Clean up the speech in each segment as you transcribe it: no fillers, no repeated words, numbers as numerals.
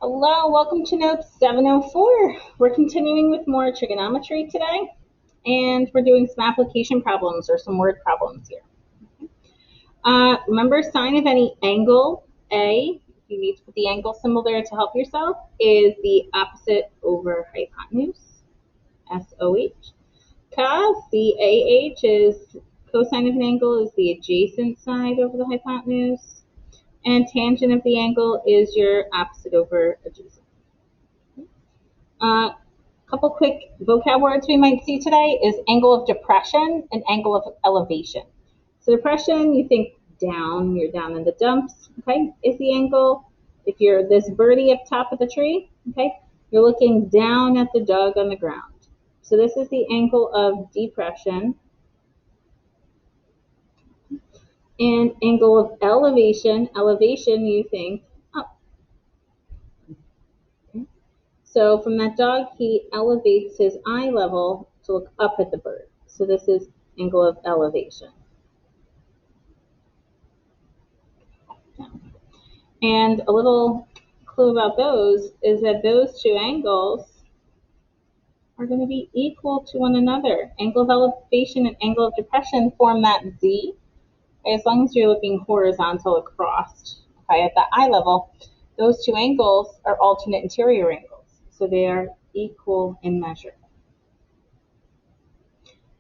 Hello, welcome to Note 704. We're continuing with more trigonometry today, and we're doing some application problems or some word problems here. Remember, sine of any angle, A, you need to put the angle symbol there to help yourself, is the opposite over hypotenuse, SOH. Cos, CAH, is cosine of an angle is the adjacent side over the hypotenuse, and tangent of the angle is your opposite over adjacent. A couple quick vocab words we might see today is angle of depression and angle of elevation. So depression, you think down, you're down in the dumps, okay, is the angle. If you're this birdie up top of the tree, okay, you're looking down at the dog on the ground. So this is the angle of depression. And angle of elevation, you think up. Okay. So from that dog, he elevates his eye level to look up at the bird. So this is angle of elevation. And a little clue about those is that those two angles are going to be equal to one another. Angle of elevation and angle of depression form that Z. As long as you're looking horizontal across, okay, at the eye level, those two angles are alternate interior angles. So they are equal in measure.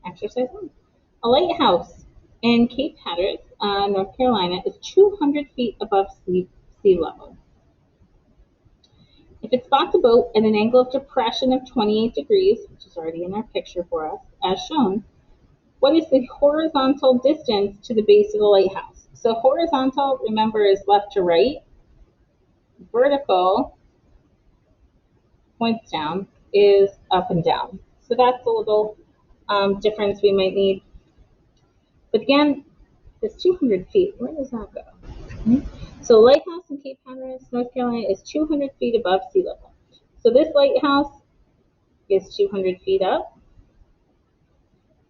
Exercise 1. A lighthouse in Cape Hatteras, North Carolina, is 200 feet above sea level. If it spots a boat at an angle of depression of 28 degrees, which is already in our picture for us, as shown, what is the horizontal distance to the base of the lighthouse? So horizontal, remember, is left to right. Vertical, points down, is up and down. So that's a little difference we might need. But again, this 200 feet, where does that go? So lighthouse in Cape Hatteras, North Carolina is 200 feet above sea level. So this lighthouse is 200 feet up.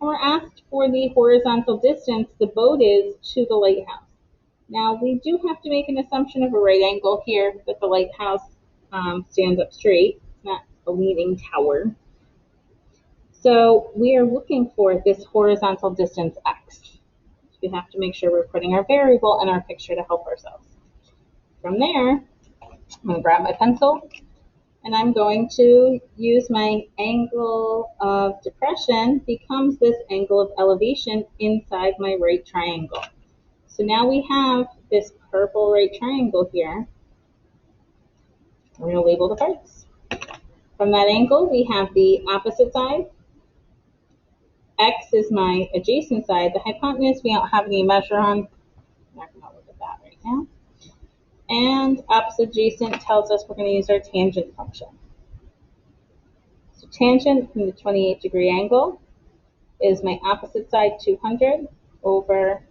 And we're asked for the horizontal distance the boat is to the lighthouse. Now, we do have to make an assumption of a right angle here, that the lighthouse stands up straight. It's not a leaning tower. So we are looking for this horizontal distance x. We have to make sure we're putting our variable in our picture to help ourselves. From there, I'm going to grab my pencil, and I'm going to use my angle of depression becomes this angle of elevation inside my right triangle. So now we have this purple right triangle here. We're going to label the parts. From that angle, we have the opposite side. X is my adjacent side. The hypotenuse we don't have any measure on. I'm not going to look at that right now. And opposite adjacent tells us we're going to use our tangent function. So tangent from the 28-degree angle is my opposite side 200 over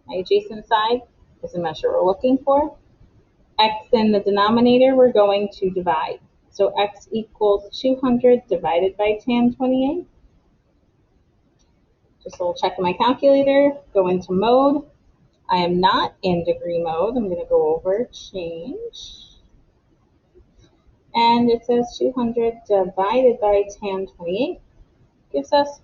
my adjacent side is the measure we're looking for. X in the denominator we're going to divide. So x equals 200 divided by tan 28. Just a little check in my calculator, go into mode. I am not in degree mode. I'm going to go over, change. And it says 200 divided by tan 28 gives us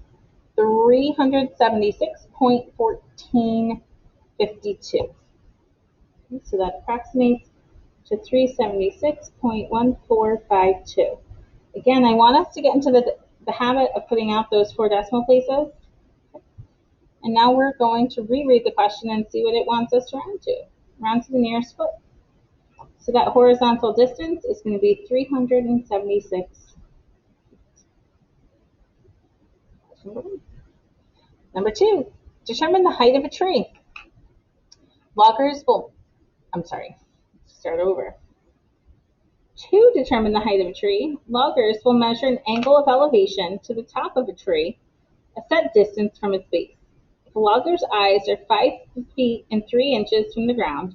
376.1452. So that approximates to 376.1452. Again, I want us to get into the habit of putting out those 4 decimal places. And now we're going to reread the question and see what it wants us to round to. Round to the nearest foot. So that horizontal distance is going to be 376. Number 2, determine the height of a tree. Start over. To determine the height of a tree, loggers will measure an angle of elevation to the top of a tree, a set distance from its base. If a logger's eyes are 5 feet and 3 inches from the ground,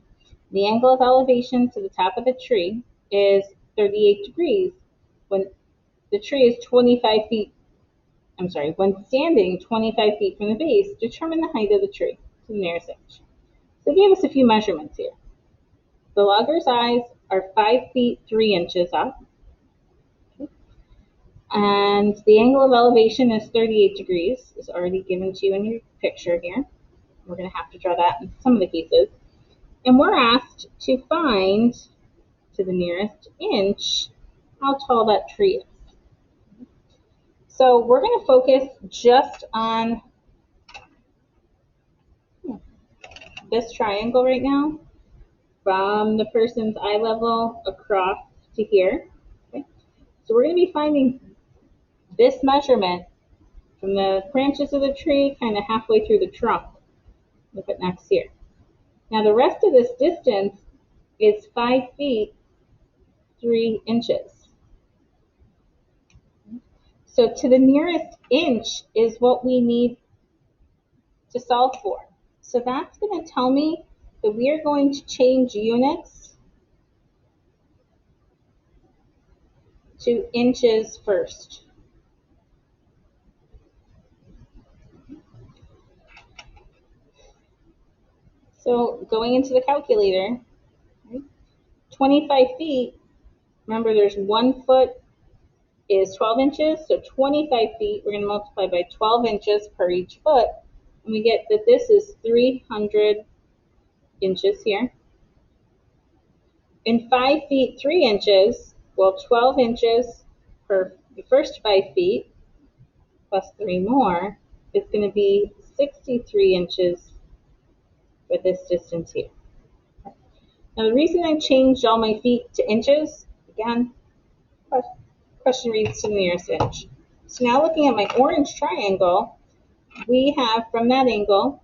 the angle of elevation to the top of the tree is 38 degrees when the tree is when standing 25 feet from the base. Determine the height of the tree to the nearest inch. So it gave us a few measurements here. The logger's eyes are 5 feet 3 inches up. And the angle of elevation is 38 degrees. It's already given to you in your picture here. We're going to have to draw that in some of the cases. And we're asked to find, to the nearest inch, how tall that tree is. So we're going to focus just on this triangle right now, from the person's eye level across to here. Okay? So we're going to be finding this measurement from the branches of the tree kind of halfway through the trunk. Look at next here. Now the rest of this distance is 5 feet 3 inches. So to the nearest inch is what we need to solve for. So that's going to tell me that we are going to change units to inches first. So going into the calculator, 25 feet, remember there's 1 foot is 12 inches, so 25 feet, we're going to multiply by 12 inches per each foot, and we get that this is 300 inches here. In 5 feet 3 inches, well, 12 inches per the first 5 feet, plus 3 more, is going to be 63 inches for this distance here. Now the reason I changed all my feet to inches, again, question reads to the nearest inch. So now looking at my orange triangle, we have from that angle,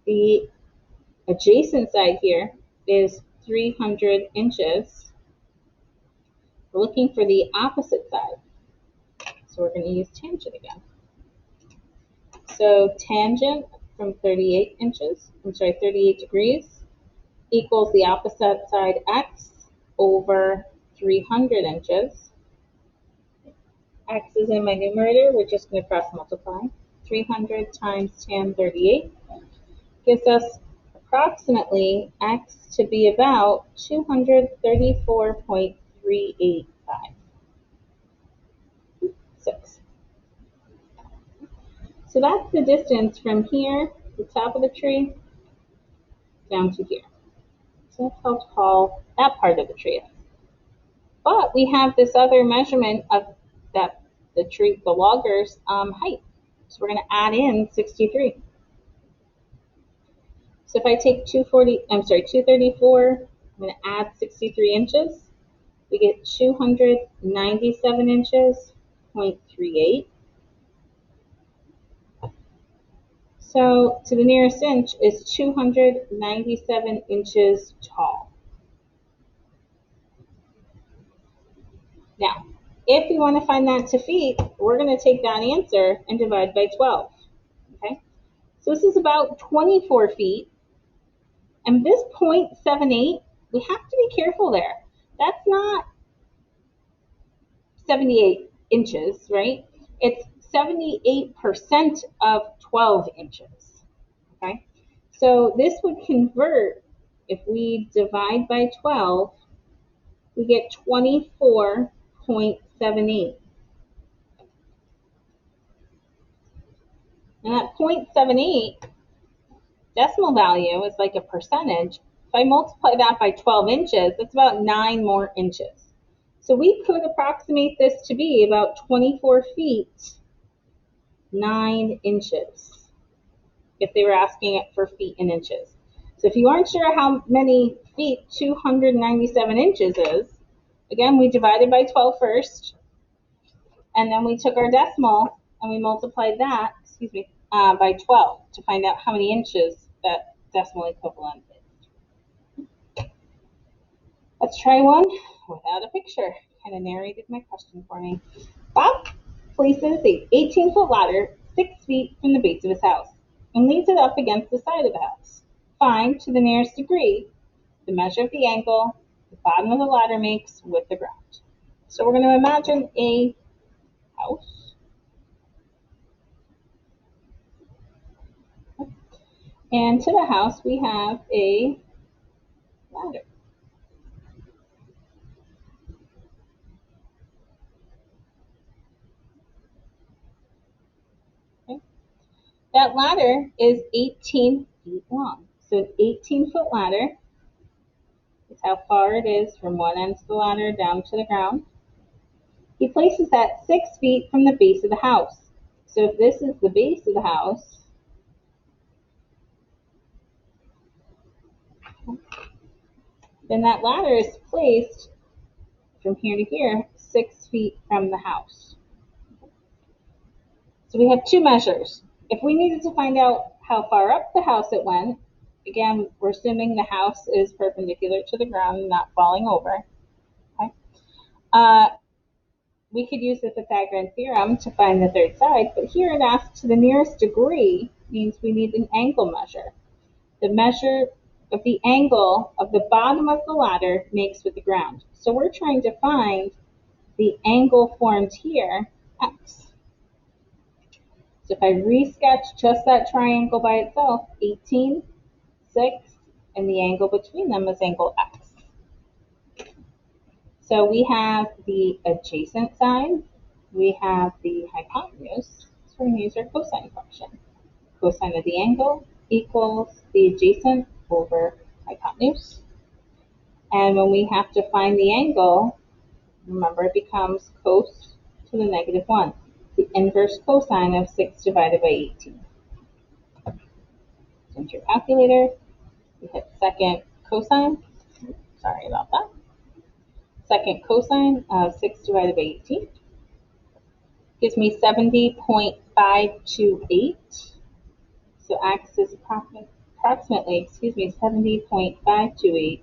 the adjacent side here is 300 inches. We're looking for the opposite side. So we're going to use tangent again. So tangent from 38 degrees equals the opposite side x over 300 inches. X is in my numerator, we're just going to cross multiply. 300 times tan 38 gives us approximately x to be about 234.385. 6. So that's the distance from here, the top of the tree, down to here. So that's how tall that part of the tree is. But we have this other measurement of that the tree, the logger's height. So we're going to add in 63. So if I take 234, I'm going to add 63 inches. We get 297 inches, 0.38. So to the nearest inch is 297 inches tall. Now, if we want to find that to feet, we're going to take that answer and divide by 12. Okay? So this is about 24 feet. And this 0.78, we have to be careful there. That's not 78 inches, right? It's 78% of 12 inches. Okay? So this would convert, if we divide by 12, we get 24.78. And that 0.78 decimal value is like a percentage. If I multiply that by 12 inches, that's about 9 more inches. So we could approximate this to be about 24 feet, 9 inches, if they were asking it for feet and inches. So if you aren't sure how many feet 297 inches is, again, we divided by 12 first, and then we took our decimal and we multiplied that, by 12 to find out how many inches that decimal equivalent is. Let's try one without a picture. Kind of narrated my question for me. Bob places a 18-foot ladder 6 feet from the base of his house and leans it up against the side of the house. Find, to the nearest degree, the measure of the angle the bottom of the ladder makes with the ground. So we're going to imagine a house. And to the house, we have a ladder. That ladder is 18 feet long. So an 18-foot ladder is how far it is from one end of the ladder down to the ground. He places that 6 feet from the base of the house. So if this is the base of the house, then that ladder is placed from here to here, 6 feet from the house. So we have two measures. If we needed to find out how far up the house it went, again, we're assuming the house is perpendicular to the ground and not falling over. Okay? We could use the Pythagorean theorem to find the third side, but here it asks to the nearest degree means we need an angle measure. The measure of the angle of the bottom of the ladder makes with the ground. So we're trying to find the angle formed here, x. So if I resketch just that triangle by itself, 18, 6, and the angle between them is angle x. So we have the adjacent side, we have the hypotenuse, so we're going to use our cosine function. Cosine of the angle equals the adjacent over hypotenuse. And when we have to find the angle, remember it becomes cos to the negative 1, the inverse cosine of 6 divided by 18. Enter your calculator, we hit second cosine, sorry about that. Second cosine of 6 divided by 18 gives me 70.528. So x is approximately, 70.528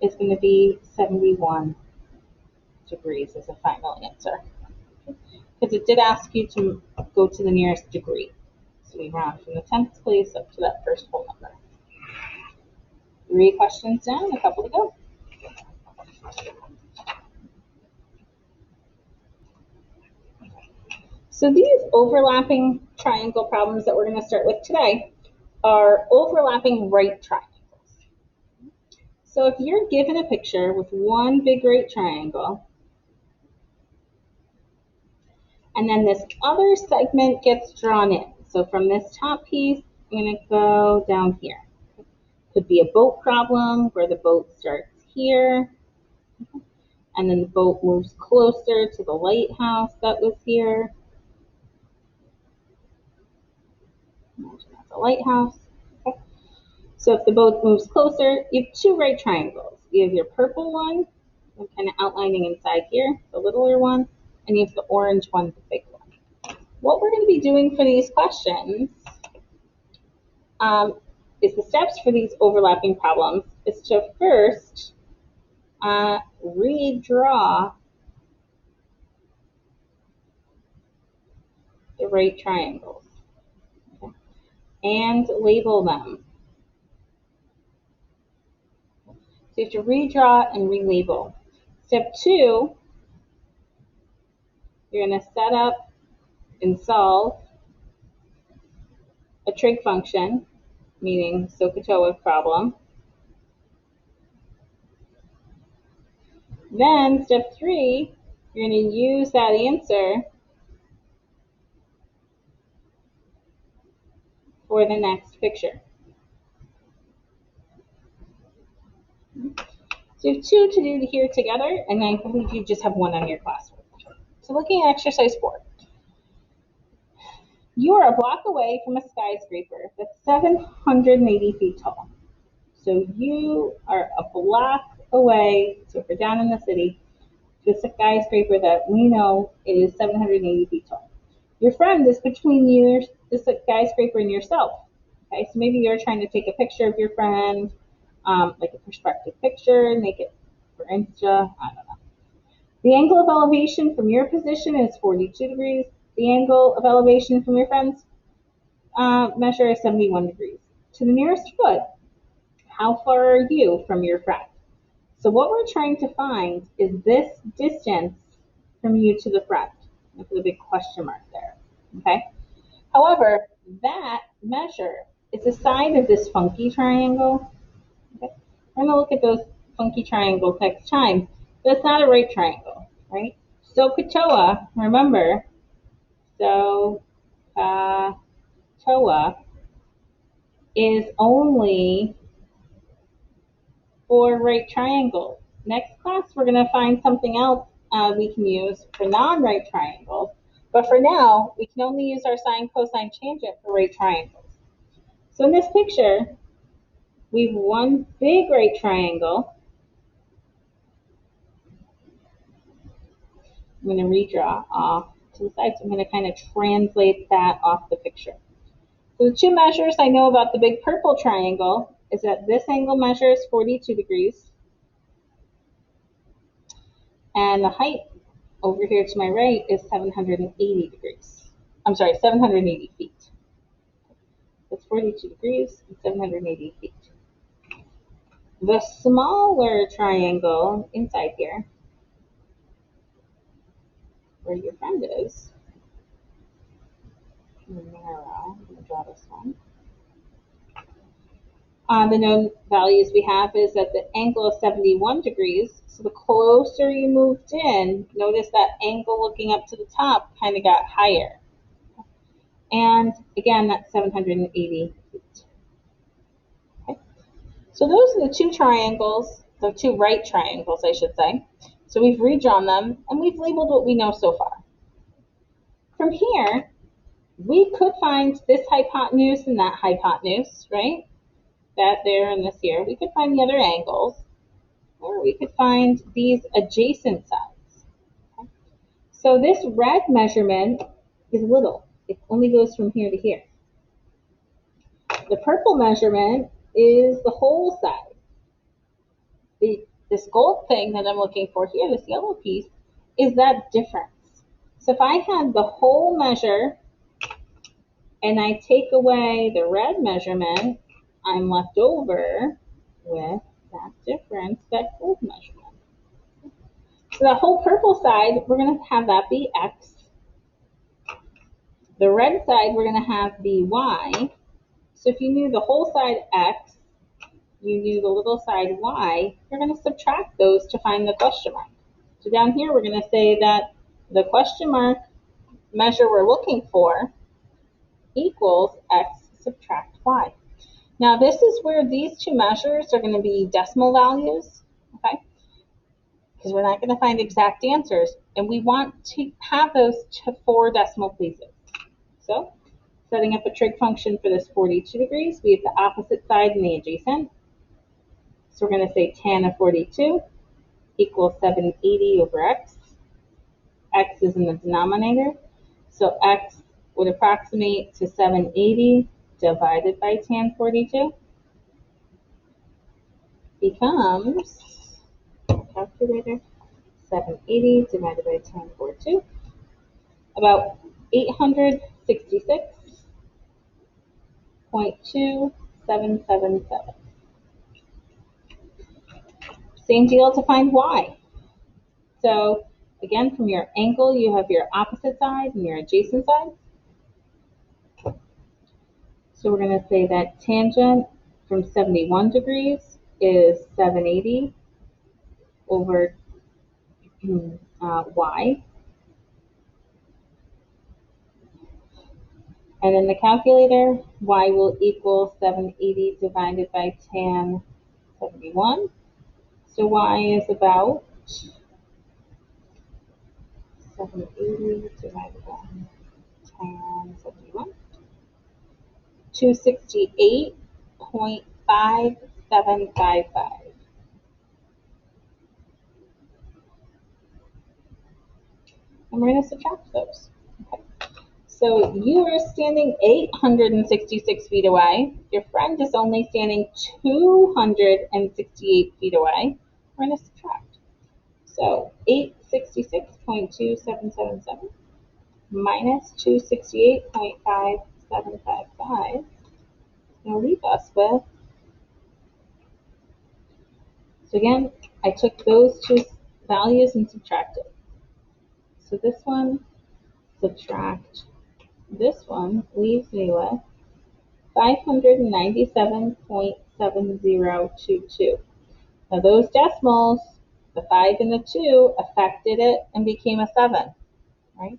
is going to be 71 degrees as a final answer. Because it did ask you to go to the nearest degree. So we round from the 10th place up to that first whole number. 3 questions down, a couple to go. So these overlapping triangle problems that we're going to start with today are overlapping right triangles. So if you're given a picture with one big right triangle, and then this other segment gets drawn in. So from this top piece, I'm going to go down here. Could be a boat problem where the boat starts here, and then the boat moves closer to the lighthouse that was here. Imagine that's a lighthouse. Okay. So if the boat moves closer, you have 2 right triangles. You have your purple one, kind of outlining inside here, the littler one, and you have the orange one, the big one. What we're going to be doing for these questions is the steps for these overlapping problems is to first redraw the right triangles, okay, and label them. So you have to redraw and relabel. Step 2, you're going to set up and solve a trig function, meaning SOHCAHTOA problem. Then step 3, you're going to use that answer for the next picture. So you have 2 to do here together, and I believe you just have 1 on your classwork. So looking at exercise 4. You are a block away from a skyscraper that's 780 feet tall. So you are a block away, so if we're down in the city, to a skyscraper that we know is 780 feet tall. Your friend is between you, the skyscraper, and yourself. Okay, so maybe you're trying to take a picture of your friend, like a perspective picture, make it for Insta, I don't know. The angle of elevation from your position is 42 degrees. The angle of elevation from your friend's measure is 71 degrees. To the nearest foot, how far are you from your friend? So what we're trying to find is this distance from you to the friend. Look at the big question mark there. Okay. However, that measure is the side of this funky triangle. Okay. We're going to look at those funky triangles next time, but it's not a right triangle, right? SOHCAHTOA, remember, so TOA is only for right triangles. Next class, we're going to find something else we can use for non-right triangles. But for now, we can only use our sine, cosine, tangent for right triangles. So in this picture, we have one big right triangle. I'm going to redraw off to the side, so I'm going to kind of translate that off the picture. So the two measures I know about the big purple triangle is that this angle measures 42 degrees, and the height over here to my right is 780 degrees. I'm sorry, 780 feet. That's 42 degrees and 780 feet. The smaller triangle inside here, where your friend is, narrow, I'm going to draw this one. The known values we have is that the angle is 71 degrees. So the closer you moved in, notice that angle looking up to the top kind of got higher. And again, that's 780 feet. Okay. So those are the two triangles, the two right triangles, I should say. So we've redrawn them, and we've labeled what we know so far. From here, we could find this hypotenuse and that hypotenuse, right? That there and this here. We could find the other angles, or we could find these adjacent sides. Okay? So this red measurement is little. It only goes from here to here. The purple measurement is the whole side. This gold thing that I'm looking for here, this yellow piece, is that difference. So if I had the whole measure and I take away the red measurement, I'm left over with that difference, that gold measurement. So the whole purple side, we're going to have that be x. The red side, we're going to have be y. So if you knew the whole side x, you knew the little side y, you're going to subtract those to find the question mark. So down here, we're going to say that the question mark measure we're looking for equals x subtract y. Now this is where these two measures are going to be decimal values, okay? Because we're not going to find exact answers, and we want to have those to 4 decimal places. So setting up a trig function for this 42 degrees, we have the opposite side and the adjacent. So we're going to say tan of 42 equals 780 over x. X is in the denominator, so x would approximate to 780 divided by tan 42 becomes, calculator, 780 divided by tan 42, about 866.2777. Same deal to find y. So again, from your angle, you have your opposite side and your adjacent side. So we're going to say that tangent from 71 degrees is 780 over y. And in the calculator, y will equal 780 divided by tan 71. So y is about 780 divided by tan 71. 268.5755. And we're going to subtract those. Okay. So you are standing 866 feet away. Your friend is only standing 268 feet away. We're going to subtract. So 866.2777 minus 268.5755 will leave us with. So again, I took those two values and subtracted. So this one, subtract this one, leaves me with 597.7022. Now those decimals, the 5 and the 2, affected it and became a 7, right?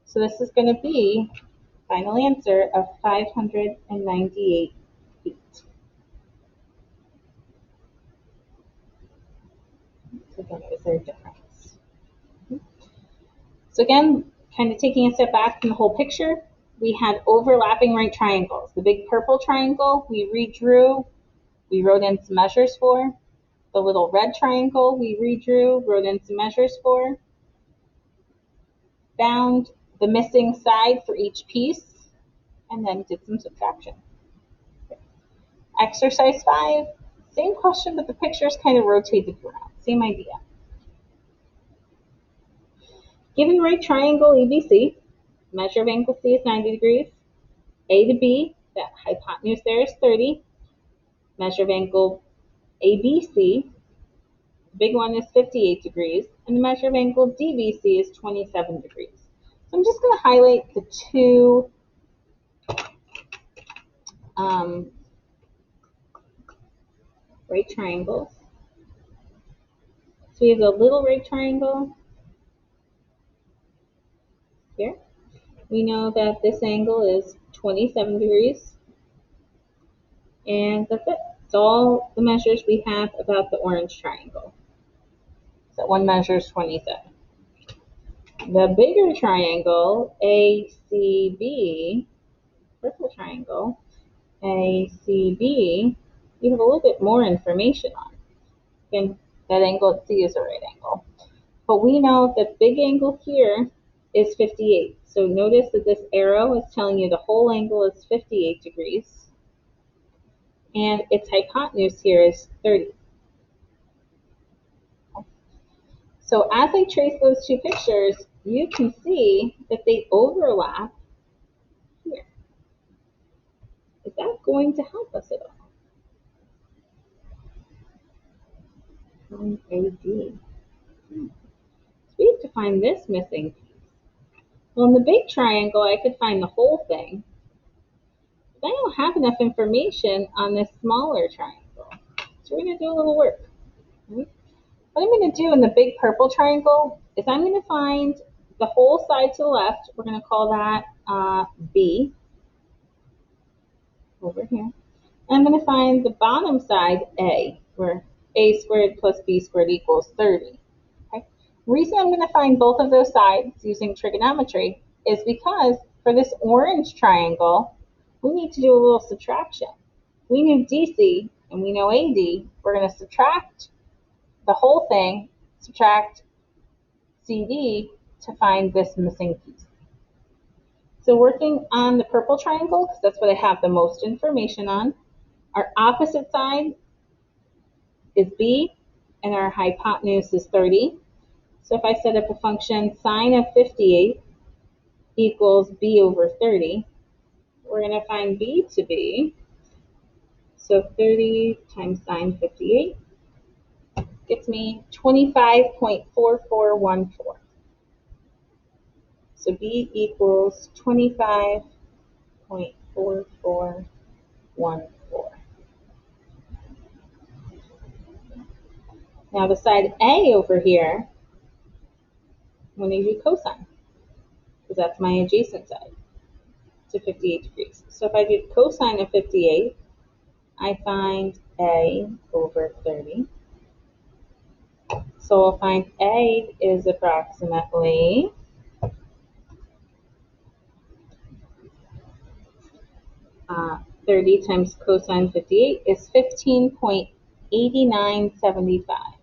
So this is going to be final answer of 598 feet. So again, is there a difference? So again, kind of taking a step back from the whole picture, we had overlapping right triangles. The big purple triangle we redrew, we wrote in some measures for. The little red triangle we redrew, wrote in some measures for. Found the missing side for each piece, and then did some subtraction. Exercise 5, same question, but the pictures kind of rotated around. Same idea. Given right triangle ABC, measure of angle C is 90 degrees. A to B, that hypotenuse there is 30. Measure of angle ABC, the big one is 58 degrees, and the measure of angle DBC is 27 degrees. So I'm just going to highlight the two right triangles. So we have a little right triangle here. We know that this angle is 27 degrees. And that's it. It's all the measures we have about the orange triangle. So one measures 27. The bigger triangle, ACB, purple triangle, ACB, we have a little bit more information on. Again, that angle at C is a right angle. But we know that big angle here is 58. So notice that this arrow is telling you the whole angle is 58 degrees. And its hypotenuse here is 30. So as I trace those two pictures, you can see that they overlap here. Is that going to help us at all? AD. So we have to find this missing piece. Well, in the big triangle, I could find the whole thing. But I don't have enough information on this smaller triangle. So we're going to do a little work. What I'm going to do in the big purple triangle is I'm going to find the whole side to the left. We're going to call that B over here. And I'm going to find the bottom side A, where A squared plus B squared equals 30. Okay? The reason I'm going to find both of those sides using trigonometry is because for this orange triangle, we need to do a little subtraction. We knew DC and we know AD. We're going to subtract the whole thing, subtract CD to find this missing piece. So working on the purple triangle, because that's what I have the most information on, our opposite side is B, and our hypotenuse is 30. So if I set up a function sine of 58 equals B over 30, we're going to find B to be, so 30 times sine 58 gets me 25.4414. So B equals 25.4414. Now the side A over here, I'm going to do cosine, because that's my adjacent side to 58 degrees. So if I do cosine of 58, I find A over 30. So I'll find A is approximately 30 times cosine 58 is 15.8975.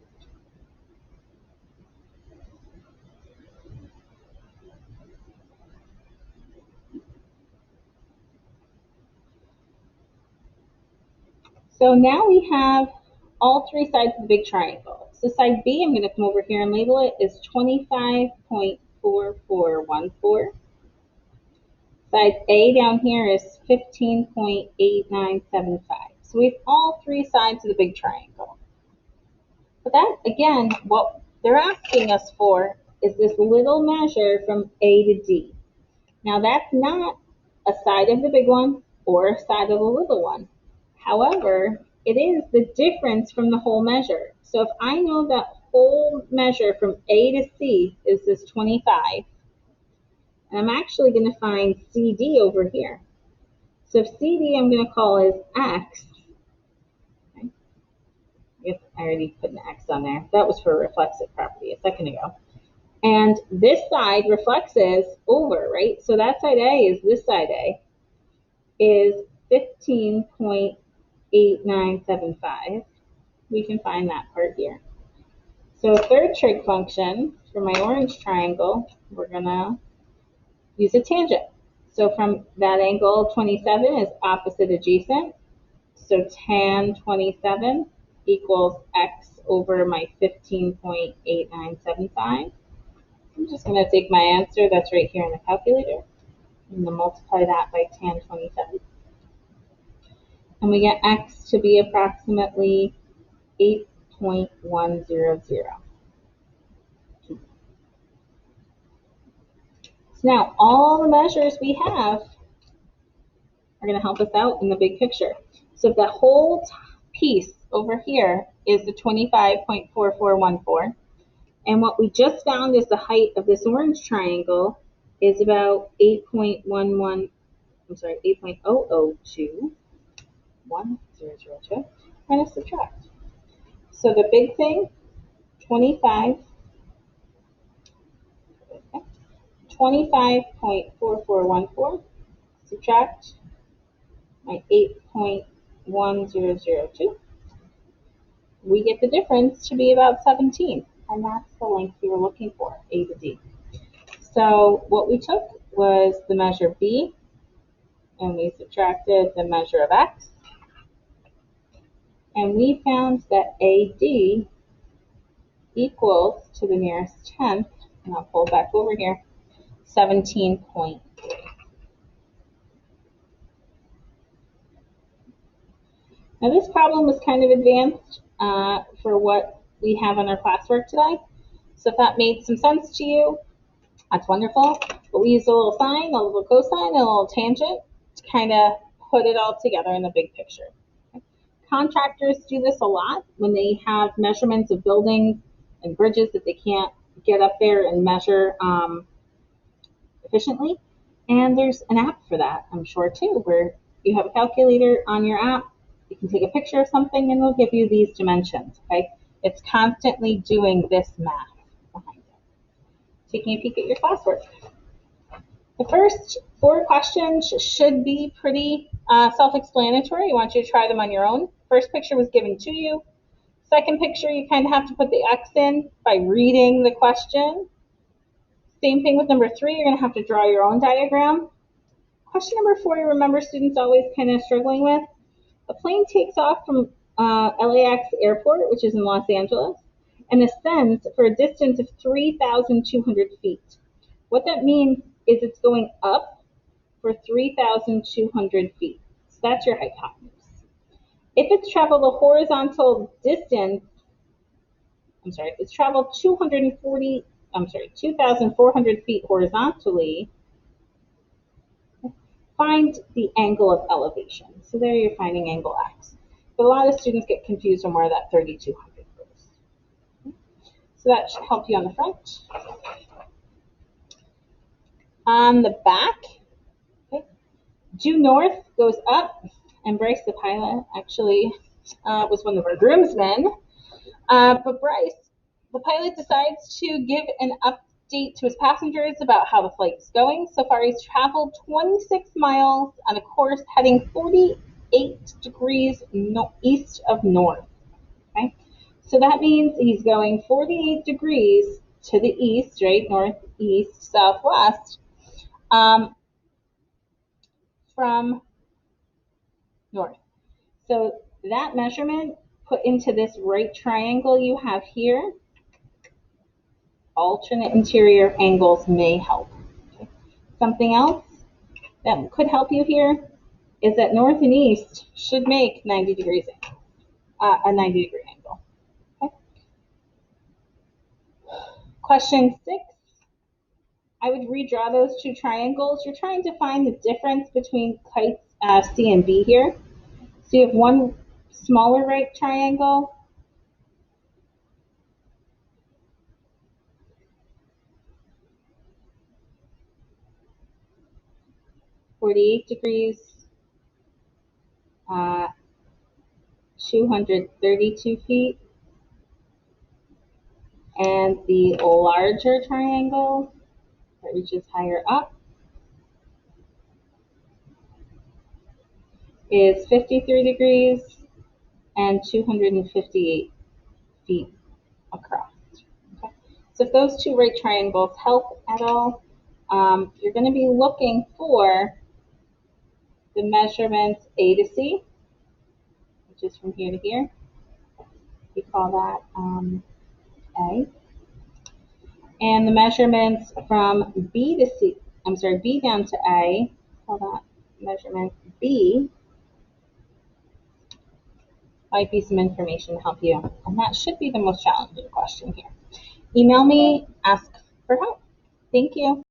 So now we have all three sides of the big triangle. So side B, I'm going to come over here and label it as 25.4414. Side A down here is 15.8975. So we have all three sides of the big triangle. But that, again, what they're asking us for is this little measure from A to D. Now that's not a side of the big one or a side of the little one. However, it is the difference from the whole measure. So if I know that whole measure from A to C is this 25, And I'm actually going to find CD over here. So CD I'm going to call as X. Okay. I guess I already put an X on there. That was for reflexive property a second ago. And this side reflexes over, right? So that side A is this side A is 15.8975. We can find that part here. So third trig function for my orange triangle, we're going to use a tangent. So from that angle, 27 is opposite adjacent. So tan 27 equals x over my 15.8975. I'm just going to take my answer that's right here in the calculator and multiply that by tan 27. And we get x to be approximately 8.100. So now all the measures we have are going to help us out in the big picture. So the whole piece over here is the 25.4414. And what we just found is the height of this orange triangle is about 8.11, I'm sorry, 8.002, 1002. We're going to subtract. So the big thing, 25.4414, subtract my 8.1002. We get the difference to be about 17, and that's the length we were looking for, A to D. So what we took was the measure B, and we subtracted the measure of X, and we found that AD equals to the nearest tenth, and I'll pull back over here, 17.3. Now this problem was kind of advanced for what we have on our classwork today. So if that made some sense to you, that's wonderful. But we used a little sine, a little cosine, and a little tangent to kind of put it all together in the big picture. Contractors do this a lot when they have measurements of buildings and bridges that they can't get up there and measure efficiently. And there's an app for that, I'm sure too, where you have a calculator on your app. You can take a picture of something and it'll give you these dimensions, okay? It's constantly doing this math behind it. Taking a peek at your classwork. The first 4 questions should be pretty self-explanatory. I want you to try them on your own. First picture was given to you. Second picture, you kind of have to put the X in by reading the question. Same thing with number 3, you're going to have to draw your own diagram. Question number 4, you remember students always kind of struggling with. A plane takes off from LAX airport, which is in Los Angeles, and ascends for a distance of 3,200 feet. What that means is it's going up for 3,200 feet. So that's your hypotenuse. If it's traveled a horizontal distance, it's traveled 2,400 feet horizontally, find the angle of elevation. So there you're finding angle X. But a lot of students get confused on where that 3,200 goes. So that should help you on the front. On the back, okay, due north goes up, and Bryce, the pilot, actually was one of our groomsmen. But Bryce, the pilot, decides to give an update to his passengers about how the flight is going. So far, he's traveled 26 miles on a course heading 48 degrees east of north. Okay, so that means he's going 48 degrees to the east, right, northeast, southwest, from north. So that measurement put into this right triangle you have here, alternate interior angles may help. Okay. Something else that could help you here is that north and east should make 90 degrees angle, a 90 degree angle. Okay. Question 6, I would redraw those 2 triangles. You're trying to find the difference between kites C and B here. So you have one smaller right triangle, 48 degrees, 232 feet, and the larger triangle that reaches higher up is 53 degrees and 258 feet across. Okay. So if those two right triangles help at all, you're going to be looking for the measurements A to C, which is from here to here. We call that A. And the measurements from B to C, B down to A, call that measurement B. Might be some information to help you. And that should be the most challenging question here. Email me, ask for help. Thank you.